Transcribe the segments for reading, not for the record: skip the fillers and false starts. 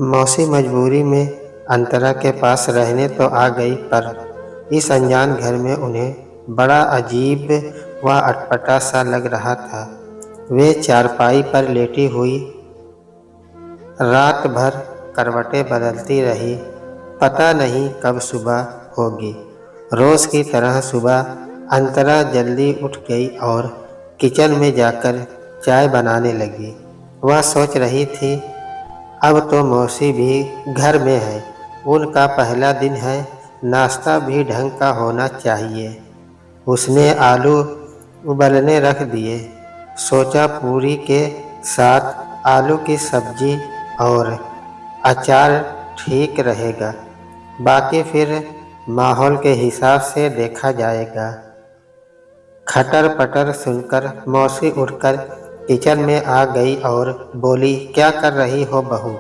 मौसी मजबूरी में अंतरा के पास रहने तो आ गई, पर इस अनजान घर में उन्हें बड़ा अजीब व अटपटा सा लग रहा था। वे चारपाई पर लेटी हुई रात भर करवटें बदलती रही। पता नहीं कब सुबह होगी। रोज़ की तरह सुबह अंतरा जल्दी उठ गई और किचन में जाकर चाय बनाने लगी। वह सोच रही थी, अब तो मौसी भी घर में है, उनका पहला दिन है, नाश्ता भी ढंग का होना चाहिए। उसने आलू उबलने रख दिए। सोचा पूरी के साथ आलू की सब्जी और अचार ठीक रहेगा, बाकी फिर माहौल के हिसाब से देखा जाएगा। खटर पटर सुनकर मौसी उठकर किचन में आ गई और बोली, क्या कर रही हो बहू?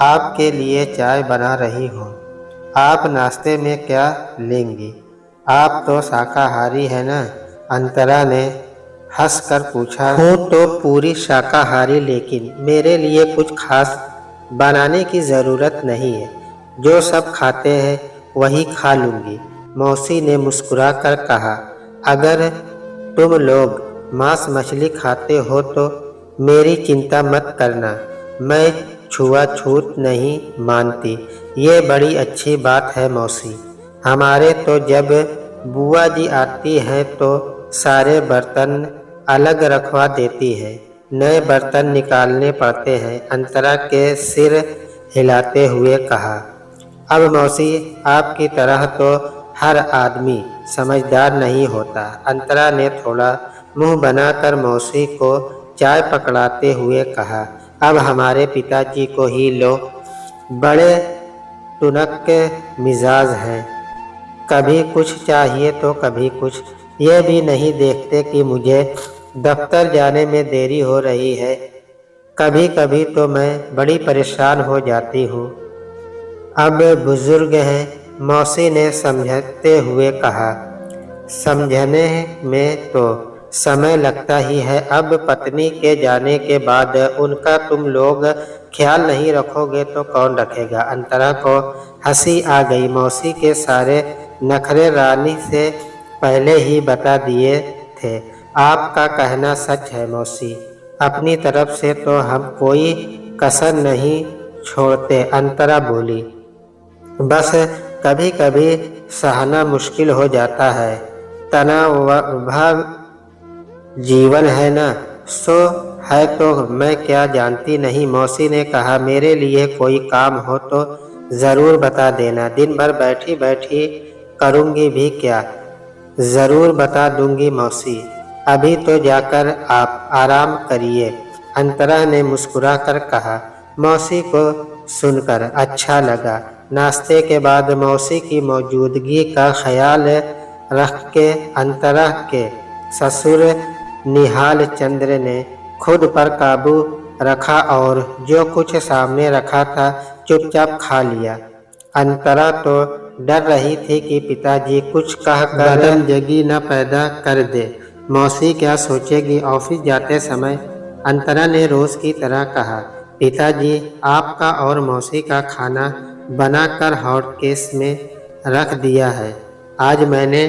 आपके लिए चाय बना रही हूँ। आप नाश्ते में क्या लेंगी? आप तो शाकाहारी है ना? अंतरा ने हंसकर पूछा। हूँ तो पूरी शाकाहारी, लेकिन मेरे लिए कुछ खास बनाने की ज़रूरत नहीं है। जो सब खाते हैं वही खा लूँगी, मौसी ने मुस्कुराकर कहा। अगर तुम लोग मांस मछली खाते हो तो मेरी चिंता मत करना, मैं छुआछूत नहीं मानती। ये बड़ी अच्छी बात है मौसी। हमारे तो जब बुआ जी आती हैं तो सारे बर्तन अलग रखवा देती है, नए बर्तन निकालने पड़ते हैं, अंतरा के सिर हिलाते हुए कहा। अब मौसी, आपकी तरह तो हर आदमी समझदार नहीं होता, अंतरा ने थोड़ा मुंह बनाकर मौसी को चाय पकड़ाते हुए कहा। अब हमारे पिताजी को ही लो, बड़े टुनक के मिजाज हैं, कभी कुछ चाहिए तो कभी कुछ। ये भी नहीं देखते कि मुझे दफ्तर जाने में देरी हो रही है। कभी कभी तो मैं बड़ी परेशान हो जाती हूँ। अब बुजुर्ग हैं, मौसी ने समझाते हुए कहा। समझने में तो समय लगता ही है। अब पत्नी के जाने के बाद उनका तुम लोग ख्याल नहीं रखोगे तो कौन रखेगा? अंतरा को हंसी आ गई। मौसी के सारे नखरे रानी से पहले ही बता दिए थे। आपका कहना सच है मौसी, अपनी तरफ से तो हम कोई कसर नहीं छोड़ते, अंतरा बोली। बस कभी कभी सहना मुश्किल हो जाता है, तनाव जीवन है ना। सो है तो मैं क्या जानती नहीं, मौसी ने कहा। मेरे लिए कोई काम हो तो ज़रूर बता देना, दिन भर बैठी बैठी करूँगी भी क्या? ज़रूर बता दूँगी मौसी। अभी तो जाकर आप आराम करिए, अंतरा ने मुस्कुराकर कहा। मौसी को सुनकर अच्छा लगा। नाश्ते के बाद मौसी की मौजूदगी का ख्याल रख के अंतरा के ससुर निहाल चंद्र ने खुद पर काबू रखा और जो कुछ सामने रखा था चुपचाप खा लिया। अंतरा तो डर रही थी कि पिताजी कुछ कहकर बदनजगी न पैदा कर दे। मौसी क्या सोचेगी? ऑफिस जाते समय अंतरा ने रोज की तरह कहा, पिताजी आपका और मौसी का खाना बनाकर हॉट केस में रख दिया है। आज मैंने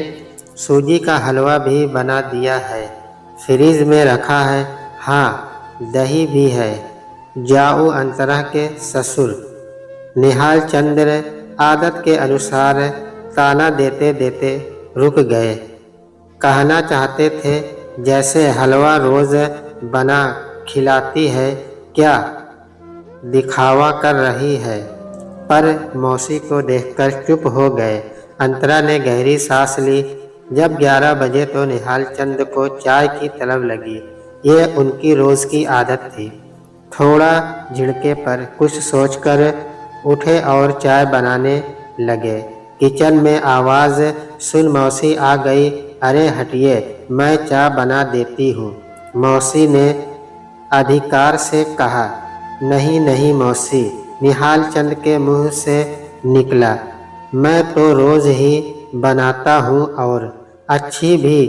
सूजी का हलवा भी बना दिया है, फ्रिज में रखा है। हाँ, दही भी है। जाओ। अंतरा के ससुर निहाल चंद्र आदत के अनुसार ताना देते देते रुक गए। कहना चाहते थे, जैसे हलवा रोज बना खिलाती है, क्या दिखावा कर रही है? पर मौसी को देखकर चुप हो गए। अंतरा ने गहरी सांस ली। जब 11 बजे तो निहाल चंद को चाय की तलब लगी। ये उनकी रोज की आदत थी। थोड़ा झिड़के पर कुछ सोचकर उठे और चाय बनाने लगे। किचन में आवाज़ सुन मौसी आ गई। अरे हटिए, मैं चाय बना देती हूँ, मौसी ने अधिकार से कहा। नहीं नहीं मौसी, निहाल चंद के मुंह से निकला। मैं तो रोज़ ही बनाता हूँ और अच्छी भी।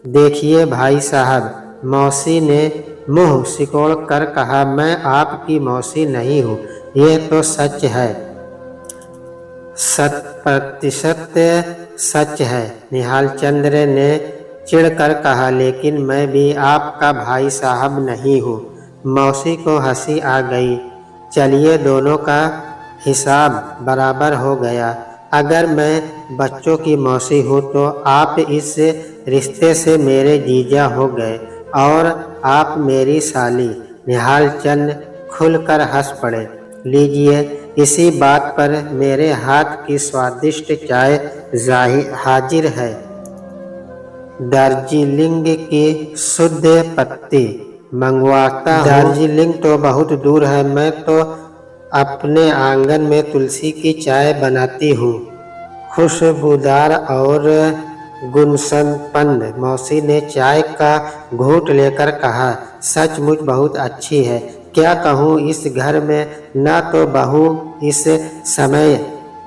देखिए भाई साहब, मौसी ने मुंह सिकोड़ कर कहा, मैं आपकी मौसी नहीं हूँ, ये तो सच है, 100% सच है। निहाल चंद्र ने चिढ़कर कहा, लेकिन मैं भी आपका भाई साहब नहीं हूँ। मौसी को हंसी आ गई। चलिए, दोनों का हिसाब बराबर हो गया। अगर मैं बच्चों की मौसी हूँ तो आप इस रिश्ते से मेरे जीजा हो गए और आप मेरी साली। निहाल चंद खुलकर हंस पड़े। लीजिए, इसी बात पर मेरे हाथ की स्वादिष्ट चाय हाजिर है। दार्जिलिंग की शुद्ध पत्ती मंगवाता हूँ। दार्जिलिंग तो बहुत दूर है, मैं तो अपने आंगन में तुलसी की चाय बनाती हूँ, खुशबूदार और गुणसंपन्न। मौसी ने चाय का घूंट लेकर कहा, सचमुच बहुत अच्छी है। क्या कहूँ, इस घर में न तो बहू इस समय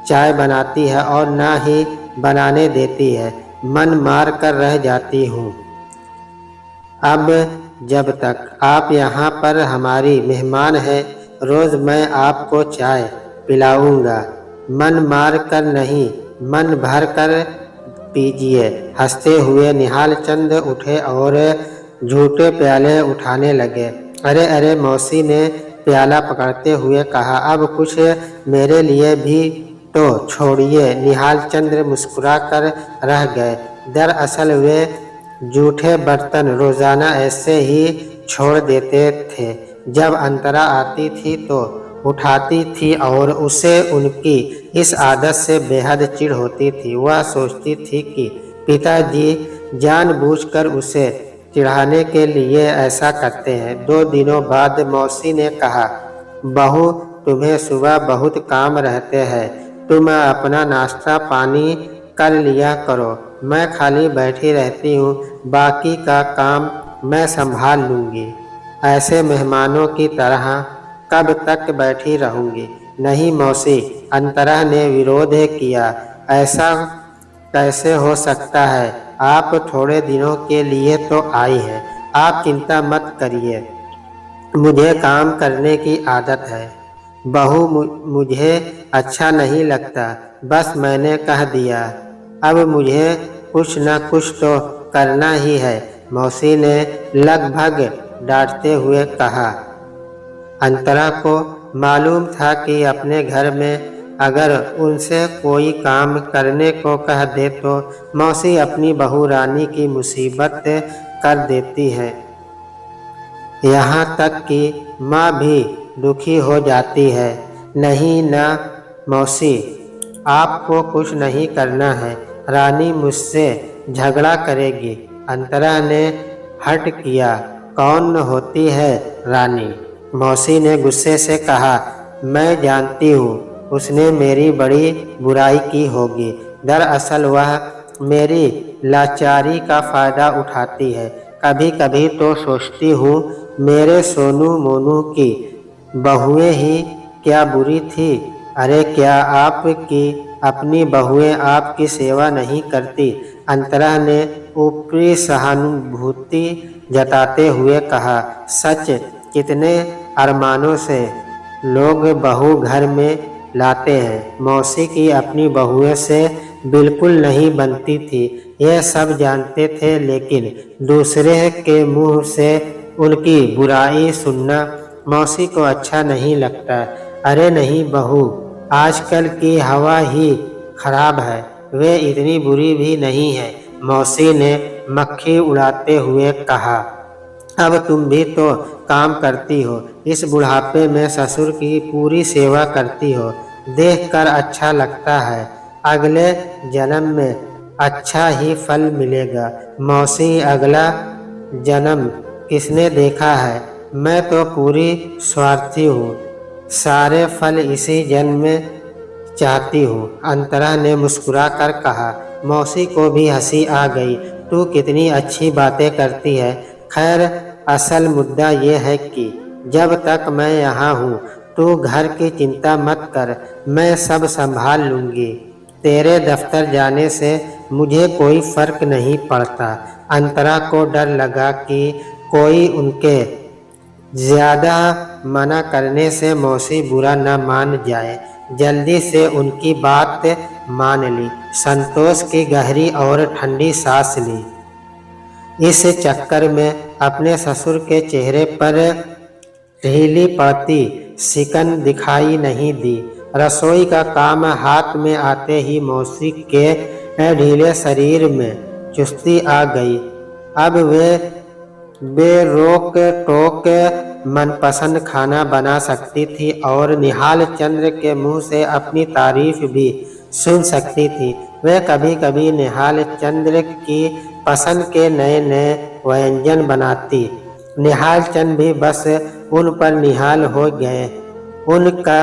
चाय बनाती है और न ही बनाने देती है। मन मार कर रह जाती हूँ। अब जब तक आप यहाँ पर हमारी मेहमान हैं, रोज मैं आपको चाय पिलाऊंगा। मन मार कर नहीं, मन भर कर पीजिए। हंसते हुए निहाल चंद उठे और झूठे प्याले उठाने लगे। अरे अरे, मौसी ने प्याला पकड़ते हुए कहा, अब कुछ मेरे लिए भी तो छोड़िए। निहाल चंद्र मुस्कुरा कर रह गए। दरअसल वे जूठे बर्तन रोजाना ऐसे ही छोड़ देते थे। जब अंतरा आती थी तो उठाती थी और उसे उनकी इस आदत से बेहद चिढ़ होती थी। वह सोचती थी कि पिताजी जानबूझकर उसे चिढ़ाने के लिए ऐसा करते हैं। 2 दिनों बाद मौसी ने कहा, बहू, तुम्हें सुबह बहुत काम रहते हैं, तुम अपना नाश्ता पानी कर लिया करो। मैं खाली बैठी रहती हूँ, बाकी का काम मैं संभाल लूँगी। ऐसे मेहमानों की तरह कब तक बैठी रहूँगी? नहीं मौसी, अंतरा ने विरोध किया। ऐसा कैसे हो सकता है? आप थोड़े दिनों के लिए तो आई हैं। आप चिंता मत करिए, मुझे काम करने की आदत है। बहू, मुझे अच्छा नहीं लगता, बस मैंने कह दिया। अब मुझे कुछ न कुछ तो करना ही है, मौसी ने लगभग डांटते हुए कहा। अंतरा को मालूम था कि अपने घर में अगर उनसे कोई काम करने को कह दे तो मौसी अपनी बहू रानी की मुसीबत कर देती है। यहाँ तक कि माँ भी दुखी हो जाती है। नहीं ना मौसी, आपको कुछ नहीं करना है, रानी मुझसे झगड़ा करेगी। अंतरा ने हट किया। कौन होती है रानी? मौसी ने गुस्से से कहा, मैं जानती हूँ, उसने मेरी बड़ी बुराई की होगी। दरअसल वह मेरी लाचारी का फायदा उठाती है। कभी कभी तो सोचती हूँ मेरे सोनू मोनू की बहुएं ही क्या बुरी थी। अरे क्या आपकी अपनी बहुएं आपकी सेवा नहीं करती? अंतरा ने ऊपरी सहानुभूति जताते हुए कहा, सच, कितने अरमानों से लोग बहू घर में लाते हैं। मौसी की अपनी बहुएं से बिल्कुल नहीं बनती थी, यह सब जानते थे, लेकिन दूसरे के मुंह से उनकी बुराई सुनना मौसी को अच्छा नहीं लगता। अरे नहीं बहू, आजकल की हवा ही खराब है, वे इतनी बुरी भी नहीं है, मौसी ने मक्खी उड़ाते हुए कहा। अब तुम भी तो काम करती हो, इस बुढ़ापे में ससुर की पूरी सेवा करती हो, देखकर अच्छा लगता है। अगले जन्म में अच्छा ही फल मिलेगा। मौसी, अगला जन्म किसने देखा है? मैं तो पूरी स्वार्थी हूँ, सारे फल इसी जन्म में चाहती हूँ। अंतरा ने मुस्कुरा कर कहा। मौसी को भी हंसी आ गई। तू कितनी अच्छी बातें करती है। खैर, असल मुद्दा ये है कि जब तक मैं यहाँ हूँ तू घर की चिंता मत कर, मैं सब संभाल लूँगी। तेरे दफ्तर जाने से मुझे कोई फर्क नहीं पड़ता। अंतरा को डर लगा कि कोई उनके ज्यादा मना करने से मौसी बुरा न मान जाए। जल्दी से उनकी बात मान ली। संतोष की गहरी और ठंडी सांस ली। इस चक्कर में अपने ससुर के चेहरे पर ढीली पड़ती सिकन दिखाई नहीं दी। रसोई का काम हाथ में आते ही मौसी के ढीले शरीर में चुस्ती आ गई। अब वे बेरोक टोक मनपसंद खाना बना सकती थी और निहाल चंद्र के मुंह से अपनी तारीफ भी सुन सकती थी। वे कभी कभी निहाल चंद्र की पसंद के नए नए व्यंजन बनाती। निहाल चंद भी बस उन पर निहाल हो गए। उनका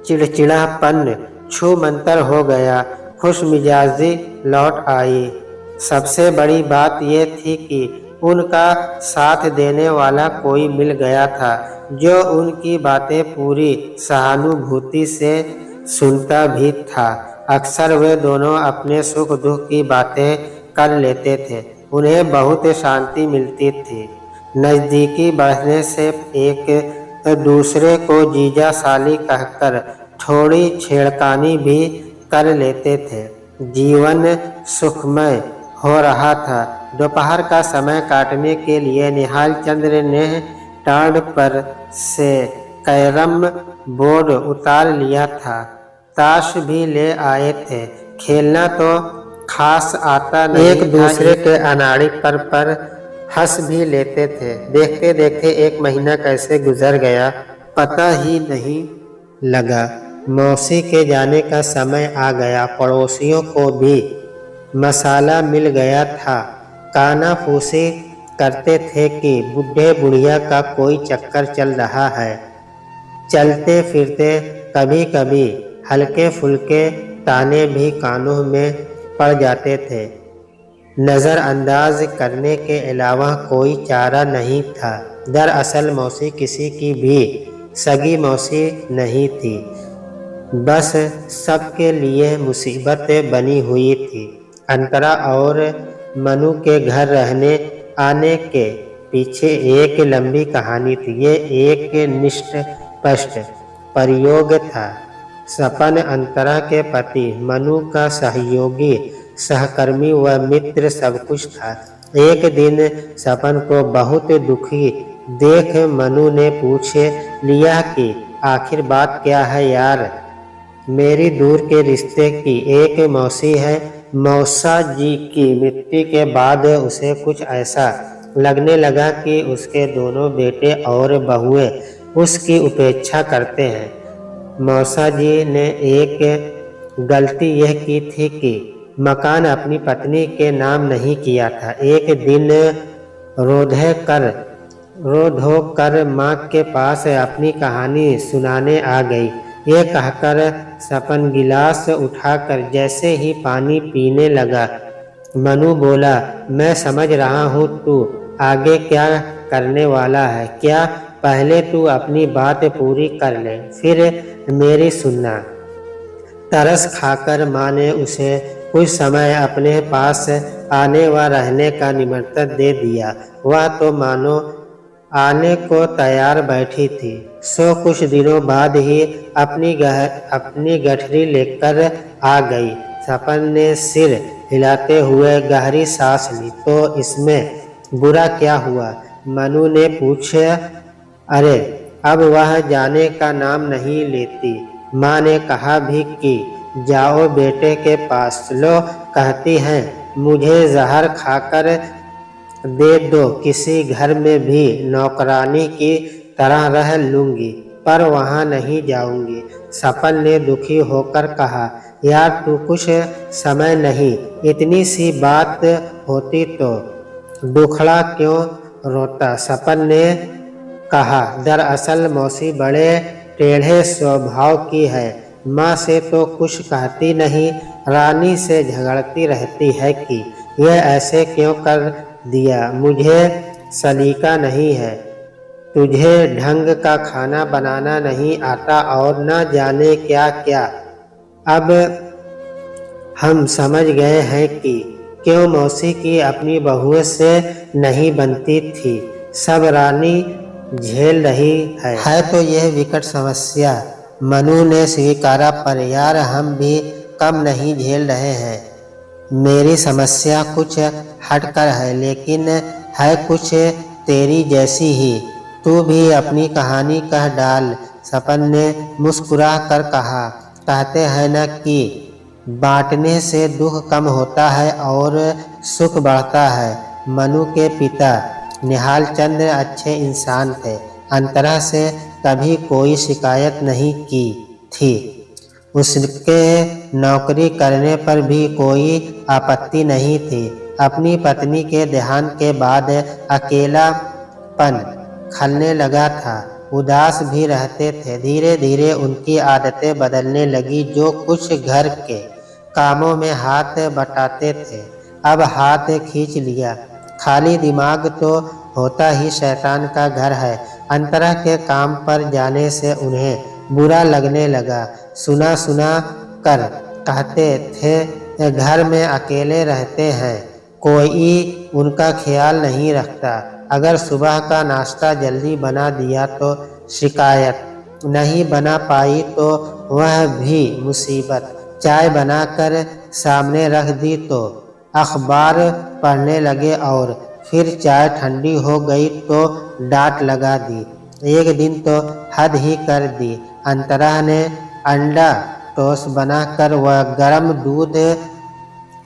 चिड़चिड़ापन छूमंतर हो गया। खुश मिजाजी लौट आई। सबसे बड़ी बात यह थी कि उनका साथ देने वाला कोई मिल गया था जो उनकी बातें पूरी सहानुभूति से सुनता भी था। अक्सर वे दोनों अपने सुख दुख की बातें कर लेते थे। उन्हें बहुत शांति मिलती थी। नज़दीकी बढ़ने से एक दूसरे को जीजा साली कहकर थोड़ी छेड़खानी भी कर लेते थे। जीवन सुखमय हो रहा था। दोपहर का समय काटने के लिए निहाल चंद्र ने टांड पर से कैरम बोर्ड उतार लिया था। ताश भी ले आए थे। खेलना तो खास आता नहीं। एक दूसरे के अनाड़ी पर हंस भी लेते थे। देखते देखते 1 महीना कैसे गुजर गया पता ही नहीं लगा। मौसी के जाने का समय आ गया। पड़ोसियों को भी मसाला मिल गया था। कानाफूसी करते थे कि बुढ़े बुढ़िया का कोई चक्कर चल रहा है। चलते फिरते कभी कभी हल्के फुल्के ताने भी कानों में पड़ जाते थे। नज़रअंदाज करने के अलावा कोई चारा नहीं था। दरअसल मौसी किसी की भी सगी मौसी नहीं थी। बस सबके लिए मुसीबत बनी हुई थी। अंतरा और मनु के घर रहने आने के पीछे एक लंबी कहानी थी। ये एक निष्पष्ट प्रयोग था। सपन अंतरा के पति, मनु का सहयोगी, सहकर्मी व मित्र सब कुछ था। एक दिन सपन को बहुत दुखी देख मनु ने पूछ लिया कि आखिर बात क्या है यार। मेरी दूर के रिश्ते की एक मौसी है। मौसा जी की मृत्यु के बाद उसे कुछ ऐसा लगने लगा कि उसके दोनों बेटे और बहुएं उसकी उपेक्षा करते हैं। मौसा जी ने एक गलती यह की थी कि मकान अपनी पत्नी के नाम नहीं किया था। एक दिन रो धो कर माँ के पास अपनी कहानी सुनाने आ गई। ये कहकर सपन गिलास उठाकर जैसे ही पानी पीने लगा। मनु बोला, मैं समझ रहा हूँ तू आगे क्या करने वाला है। क्या पहले तू अपनी बात पूरी कर ले, फिर मेरी सुनना। तरस खाकर माँ ने उसे कुछ समय अपने पास आने व रहने का निमंत्रण दे दिया। वह तो मानो आने को तैयार बैठी थी। सो कुछ दिनों बाद ही अपनी गठरी लेकर आ गई। सपन ने सिर हिलाते हुए गहरी सांस ली। तो इसमें बुरा क्या हुआ? मनु ने पूछा। अरे अब वह जाने का नाम नहीं लेती। माँ ने कहा भी कि जाओ बेटे के पास। लो कहती हैं मुझे जहर खाकर दे दो, किसी घर में भी नौकरानी की तरह रह लूँगी, पर वहाँ नहीं जाऊँगी। सपन ने दुखी होकर कहा, यार तू कुछ समय नहीं, इतनी सी बात होती तो दुखड़ा क्यों रोता। सपन ने कहा, दरअसल मौसी बड़े टेढ़े स्वभाव की है। माँ से तो कुछ कहती नहीं, रानी से झगड़ती रहती है कि यह ऐसे क्यों कर दिया, मुझे सलीका नहीं है, तुझे ढंग का खाना बनाना नहीं आता और न जाने क्या क्या। अब हम समझ गए हैं कि क्यों मौसी की अपनी बहुओं से नहीं बनती थी। सब रानी झेल रही है तो यह विकट समस्या। मनु ने स्वीकारा, पर यार हम भी कम नहीं झेल रहे हैं। मेरी समस्या कुछ हटकर है, लेकिन है कुछ तेरी जैसी ही। तू भी अपनी कहानी कह डाल। सपन ने मुस्कुरा कर कहा, कहते हैं न कि बांटने से दुख कम होता है और सुख बढ़ता है। मनु के पिता निहाल चंद्र अच्छे इंसान थे। अंतरा से कभी कोई शिकायत नहीं की थी। उसके नौकरी करने पर भी कोई आपत्ति नहीं थी। अपनी पत्नी के देहांत के बाद अकेलापन खलने लगा था। उदास भी रहते थे। धीरे धीरे उनकी आदतें बदलने लगी। जो कुछ घर के कामों में हाथ बटाते थे, अब हाथ खींच लिया। खाली दिमाग तो होता ही शैतान का घर है। अंतरा के काम पर जाने से उन्हें बुरा लगने लगा। सुना सुना कर कहते थे, घर में अकेले रहते हैं, कोई उनका ख्याल नहीं रखता। अगर सुबह का नाश्ता जल्दी बना दिया तो शिकायत, नहीं बना पाई तो वह भी मुसीबत। चाय बनाकर सामने रख दी तो अखबार पढ़ने लगे और फिर चाय ठंडी हो गई तो डांट लगा दी। एक दिन तो हद ही कर दी। अंतरा ने अंडा टोस्ट बनाकर वह गर्म दूध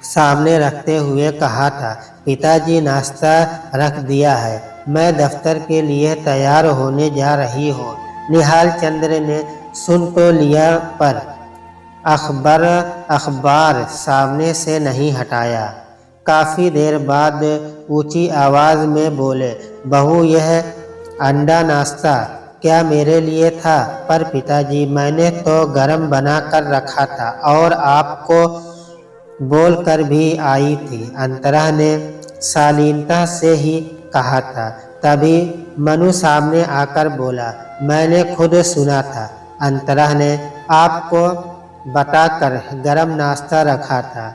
सामने रखते हुए कहा था, पिताजी नाश्ता रख दिया है, मैं दफ्तर के लिए तैयार होने जा रही हूँ। निहाल चंद्र ने सुन तो लिया, पर अखबार सामने से नहीं हटाया। काफ़ी देर बाद ऊंची आवाज़ में बोले, बहू यह अंडा नाश्ता क्या मेरे लिए था? पर पिताजी मैंने तो गरम बना कर रखा था और आपको बोल कर भी आई थी। अंतरा ने शालीनता से ही कहा था। तभी मनु सामने आकर बोला, मैंने खुद सुना था। अंतरा ने आपको बताकर गरम नाश्ता रखा था।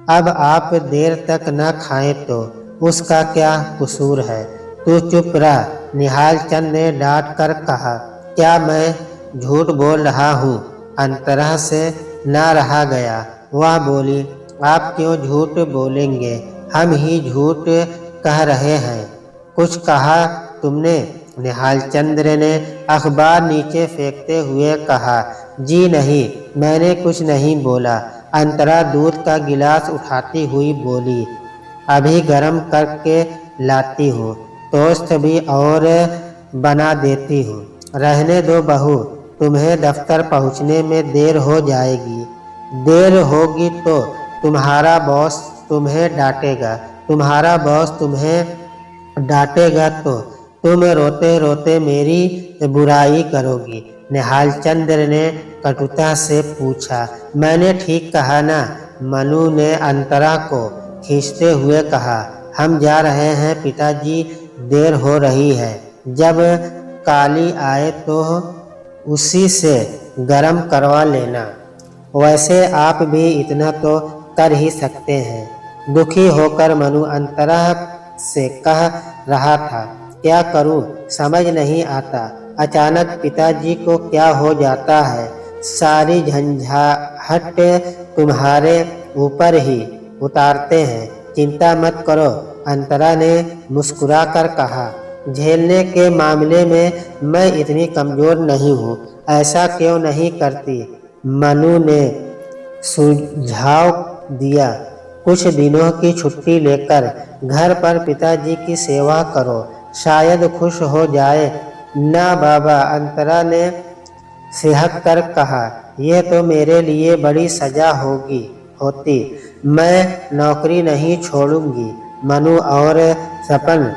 अब आप देर तक न खाएं तो उसका क्या कसूर है? तू चुप रह। निहाल चंद ने डांट कर कहा, क्या मैं झूठ बोल रहा हूँ? अंतरा से न रहा गया। वह बोली, आप क्यों झूठ बोलेंगे? हम ही झूठ कह रहे हैं। कुछ कहा तुमने? निहाल चंद्र ने अखबार नीचे फेंकते हुए कहा, जी नहीं, मैंने कुछ नहीं बोला। अंतरा दूध का गिलास उठाती हुई बोली, अभी गर्म करके लाती हूँ, टोस्ट भी और बना देती हूँ। रहने दो बहू, तुम्हें दफ्तर पहुँचने में देर हो जाएगी। देर होगी तो तुम्हारा बॉस तुम्हें डांटेगा। तुम्हारा बॉस तुम्हें डांटेगा तो तुम रोते रोते मेरी बुराई करोगी। निहाल चंद्र ने कटुता से पूछा, मैंने ठीक कहा ना? मनु ने अंतरा को खींचते हुए कहा, हम जा रहे हैं पिताजी, देर हो रही है। जब काली आए तो उसी से गरम करवा लेना। वैसे आप भी इतना तो कर ही सकते हैं। दुखी होकर मनु अंतरा से कह रहा था, क्या करूं समझ नहीं आता। अचानक पिताजी को क्या हो जाता है, सारी झंझाहट तुम्हारे ऊपर ही उतारते हैं। चिंता मत करो, अंतरा ने मुस्कुराकर कहा, झेलने के मामले में मैं इतनी कमज़ोर नहीं हूँ। ऐसा क्यों नहीं करती? मनु ने सुझाव दिया, कुछ दिनों की छुट्टी लेकर घर पर पिताजी की सेवा करो, शायद खुश हो जाए। ना बाबा, अंतरा ने सिहक कर कहा, यह तो मेरे लिए बड़ी सजा होती। मैं नौकरी नहीं छोड़ूंगी। मनु और सपन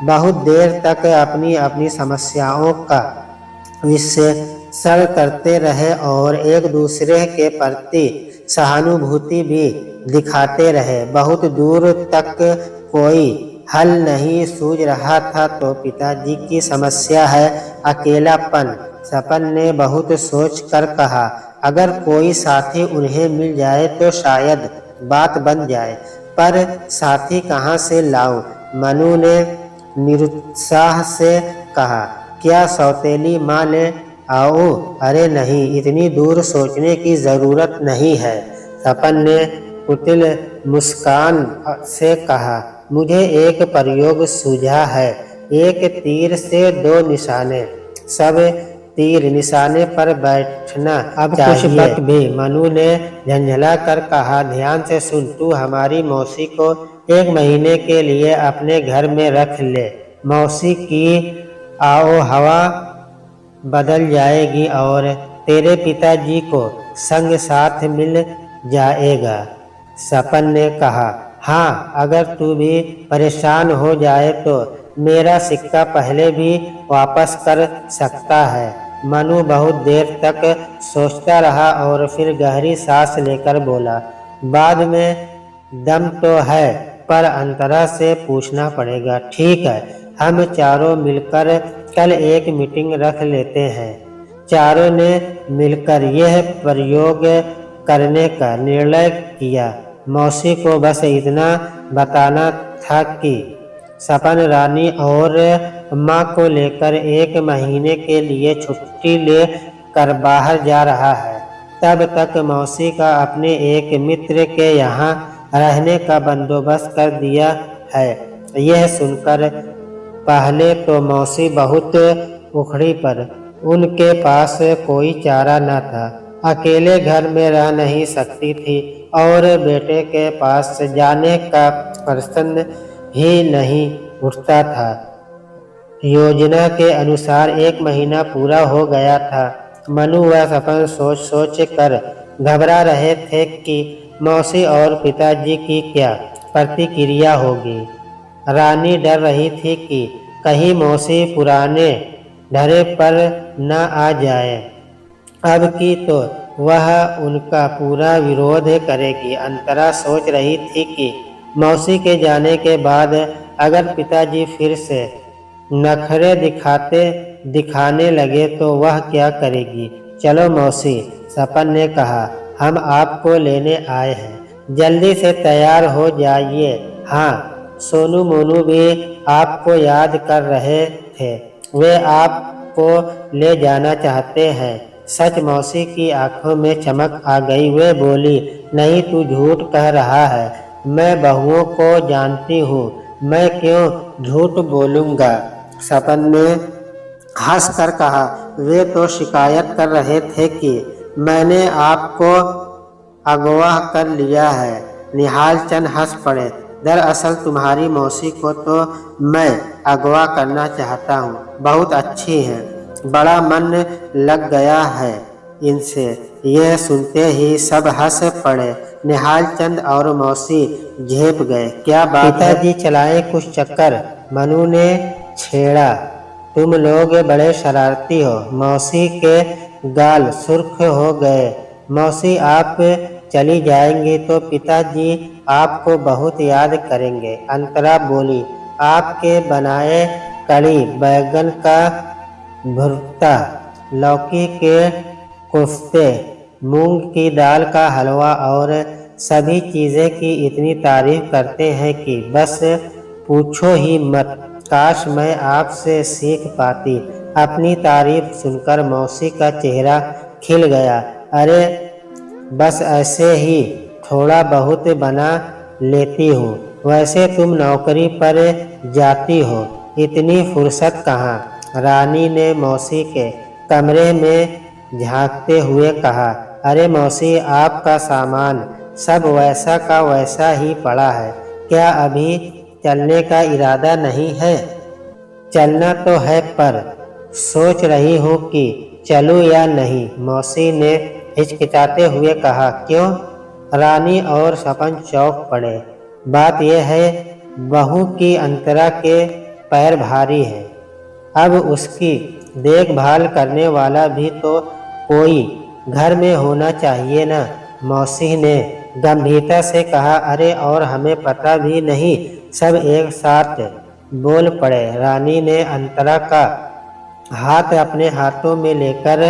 बहुत देर तक अपनी अपनी समस्याओं का विश्लेषण करते रहे और एक दूसरे के प्रति सहानुभूति भी दिखाते रहे। बहुत दूर तक कोई हल नहीं सूझ रहा था तो पिताजी की समस्या है अकेलापन। सपन ने बहुत सोच कर कहा, अगर कोई साथी उन्हें मिल जाए तो शायद बात बन जाए, पर साथी कहाँ से लाऊं? मनु ने निरुत्साह से कहा, क्या सौतेली माँ ले आओ? अरे नहीं, इतनी दूर सोचने की ज़रूरत नहीं है। सपन ने कुटिल मुस्कान से कहा, मुझे एक प्रयोग सूझा है। एक तीर से दो निशाने, सब तीर निशाने पर बैठना अब कुछ वक्त भी। मनु ने झंझला कर कहा, ध्यान से सुन, तू हमारी मौसी को 1 महीने के लिए अपने घर में रख ले। मौसी की आओ हवा बदल जाएगी और तेरे पिताजी को संग साथ मिल जाएगा। सपन ने कहा, हाँ, अगर तू भी परेशान हो जाए तो मेरा सिक्का पहले भी वापस कर सकता है। मनु बहुत देर तक सोचता रहा और फिर गहरी सांस लेकर बोला, बाद में दम तो है, पर अंतरा से पूछना पड़ेगा। ठीक है, हम चारों मिलकर कल एक मीटिंग रख लेते हैं। चारों ने मिलकर यह प्रयोग करने का निर्णय किया। मौसी को बस इतना बताना था कि सपन रानी और माँ को लेकर 1 महीने के लिए छुट्टी ले कर बाहर जा रहा है। तब तक मौसी का अपने एक मित्र के यहाँ रहने का बंदोबस्त कर दिया है। यह सुनकर पहले तो मौसी बहुत उखड़ी, पर उनके पास कोई चारा न था। अकेले घर में रह नहीं सकती थी और बेटे के पास जाने का प्रश्न ही नहीं उठता था। योजना के अनुसार 1 महीना पूरा हो गया था। मनु व सपन सोच सोच कर घबरा रहे थे कि मौसी और पिताजी की क्या प्रतिक्रिया होगी। रानी डर रही थी कि कहीं मौसी पुराने ढरे पर न आ जाए। अब की तो वह उनका पूरा विरोध करेगी। अंतरा सोच रही थी कि मौसी के जाने के बाद अगर पिताजी फिर से नखरे दिखाने लगे तो वह क्या करेगी। चलो मौसी, सपन ने कहा, हम आपको लेने आए हैं, जल्दी से तैयार हो जाइए। हाँ, सोनू मोनू भी आपको याद कर रहे थे, वे आपको ले जाना चाहते हैं। सच? मौसी की आंखों में चमक आ गई। वे बोली, नहीं, तू झूठ कह रहा है। मैं बहुओं को जानती हूँ, मैं क्यों झूठ बोलूँगा। सपन ने हंसकर कहा, वे तो शिकायत कर रहे थे कि मैंने आपको अगवा कर लिया है। निहाल चंद हंस पड़े। दरअसल तुम्हारी मौसी को तो मैं अगवा करना चाहता हूँ, बहुत अच्छी हैं, बड़ा मन लग गया है इनसे। यह सुनते ही सब हंस पड़े। निहाल चंद और मौसी झेप गए। क्या बात? पिताजी चलाए कुछ चक्कर, मनु ने छेड़ा। तुम लोग बड़े शरारती हो। मौसी के गाल सुर्ख हो गए। मौसी, आप चली जाएंगी तो पिताजी आपको बहुत याद करेंगे। अंतरा बोली, आपके बनाए कड़ी बैगन का भुर्ता, लौकी के कोफ्ते, मूंग की दाल का हलवा और सभी चीज़ें की इतनी तारीफ करते हैं कि बस पूछो ही मत। काश मैं आपसे सीख पाती। अपनी तारीफ सुनकर मौसी का चेहरा खिल गया। अरे बस ऐसे ही थोड़ा बहुत बना लेती हूँ। वैसे तुम नौकरी पर जाती हो, इतनी फुर्सत कहाँ। रानी ने मौसी के कमरे में झांकते हुए कहा, अरे मौसी, आपका सामान सब वैसा का वैसा ही पड़ा है। क्या अभी चलने का इरादा नहीं है? चलना तो है, पर सोच रही हूँ कि चलूँ या नहीं। मौसी ने हिचकिचाते हुए कहा, क्यों? रानी और सपन चौंक पड़े। बात यह है, बहू की अंतरा के पैर भारी है। अब उसकी देखभाल करने वाला भी तो कोई घर में होना चाहिए ना। मौसी ने गंभीरता से कहा, अरे और हमें पता भी नहीं। सब एक साथ बोल पड़े। रानी ने अंतरा का हाथ अपने हाथों में लेकर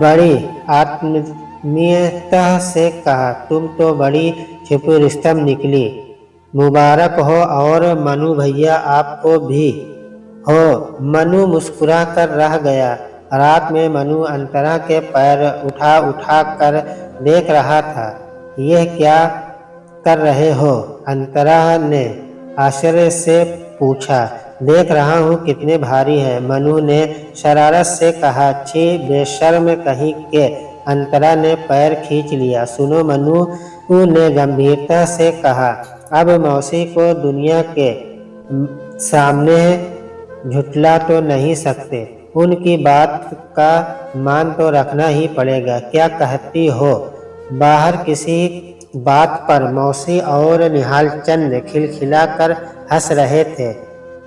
बड़ी आत्मीयता से कहा, तुम तो बड़ी छिपी रुस्तम निकली। मुबारक हो। और मनु भैया आपको भी। हो। मनु मुस्कुरा कर रह गया। रात में मनु अंतरा के पैर उठा उठा कर देख रहा था। यह क्या कर रहे हो? अंतरा ने आश्चर्य से पूछा। देख रहा हूँ कितने भारी है, मनु ने शरारत से कहा। छी बेशर्म कहीं के। अंतरा ने पैर खींच लिया। सुनो, मनु ने गंभीरता से कहा, अब मौसी को दुनिया के सामने झुठला तो नहीं सकते। उनकी बात का मान तो रखना ही पड़ेगा। क्या कहती हो? बाहर किसी बात पर मौसी और निहाल चंद खिलखिलाकर हंस रहे थे,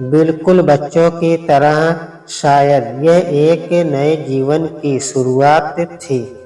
बिल्कुल बच्चों की तरह। शायद यह एक नए जीवन की शुरुआत थी।